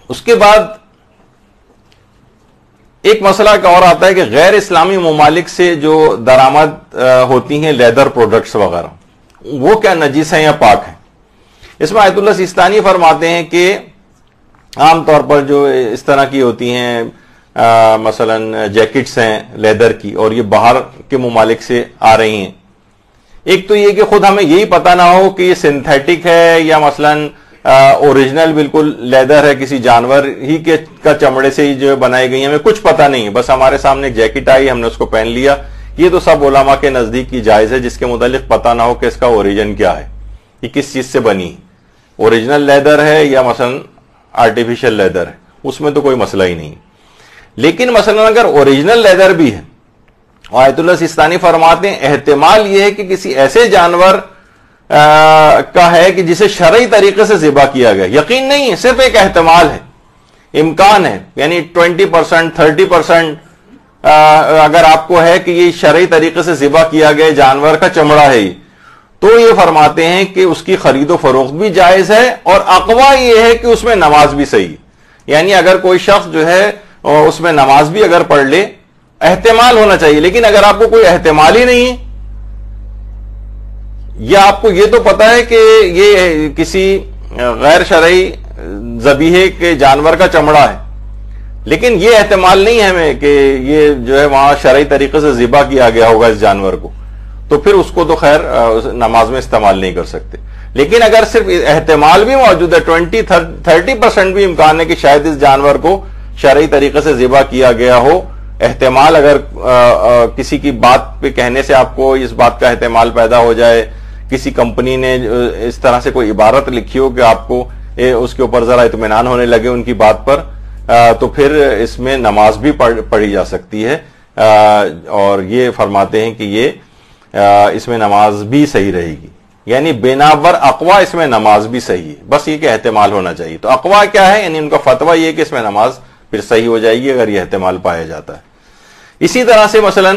اس کے بعد ایک مسئلہ کا اور آتا ہے کہ غیر اسلامی ممالک سے جو درآمد ہوتی ہیں لیدر پروڈکٹس وغیرہ، وہ کیا نجیس ہیں یا پاک ہیں؟ اس میں آیت اللہ سیستانی فرماتے ہیں کہ عام طور پر جو اس طرح کی ہوتی ہیں مثلا جیکٹس ہیں لیدر کی، اور یہ باہر کے ممالک سے آ رہی ہیں، ایک تو یہ کہ خود ہمیں یہی پتہ نہ ہو کہ یہ سنتھیٹک ہے یا مثلا اوریجنل بالکل لیدر ہے، کسی جانور ہی کا چمڑے سے ہی جو بنائی گئی ہیں، ہمیں کچھ پتہ نہیں ہے، بس ہمارے سامنے ایک جیکٹ آئی، ہم نے اس کو پہن لیا. یہ تو سب علماء کے نزدیک کی جائز ہے جس کے متعلق پتہ نہ ہو کہ اس کا اوریجن کیا ہے، یہ کس چیز سے بنی ہے، اوریجنل لیدر ہے یا مثلا آرٹیفیشل لیدر ہے، اس میں تو کوئی مسئلہ ہی نہیں. لیکن مثلا اگر اوریجنل لیدر بھی ہے، آیت اللہ سیستانی فرماتے ہیں احتمال یہ ہے کہ کسی ایسے جانور کا ہے کہ جسے شرعی طریقے سے ذبح کیا گیا، یقین نہیں ہے، صرف ایک احتمال ہے، امکان ہے، یعنی 20% 30% اگر آپ کو ہے کہ یہ شرعی طریقے سے ذبح کیا گیا جانور کا چمڑا ہے، تو یہ فرماتے ہیں کہ اس کی خرید و فروخت بھی جائز ہے، اور اقوا یہ ہے کہ اس میں نماز بھی صحیح ہے. یعنی اگر کوئی شخص جو ہے اس میں نماز بھی اگر پڑھ لے، احتمال ہونا چاہیے. لیکن اگر آپ کو کوئی احتمال ہی نہیں ہے، یا آپ کو یہ تو پتا ہے کہ یہ کسی غیر شرعی ذبیحے کے جانور کا چمڑا ہے، لیکن یہ احتمال نہیں ہے ہمیں کہ یہ جو ہے وہاں شرعی طریقے سے ذبح کیا گیا ہوگا اس جانور کو، تو پھر اس کو تو خیر نماز میں استعمال نہیں کر سکتے. لیکن اگر صرف احتمال بھی موجود ہے، 20-30% بھی امکان ہے کہ شاید اس جانور کو شرعی طریقے سے ذبح کیا گیا ہو، احتمال اگر کسی کی بات پہ کہنے سے آپ کو اس بات کا احتمال پیدا ہو جائے، کسی کمپنی نے اس طرح سے کوئی عبارت لکھی ہو کہ آپ کو اس کے اوپر ذرا اطمینان ہونے لگے ان کی بات پر، تو پھر اس میں نماز بھی پڑھی جا سکتی ہے. اور یہ فرماتے ہیں کہ یہ اس میں نماز بھی صحیح رہے گی، یعنی بنابر اقوا اس میں نماز بھی صحیح ہے، بس یہ کہ احتمال ہونا چاہیے. تو اقوا کیا ہے؟ یعنی ان کا فتویٰ یہ کہ اس میں نماز پھر صحیح ہو جائے گی اگر یہ احتمال پایا جاتا ہے. اسی طرح سے مثلا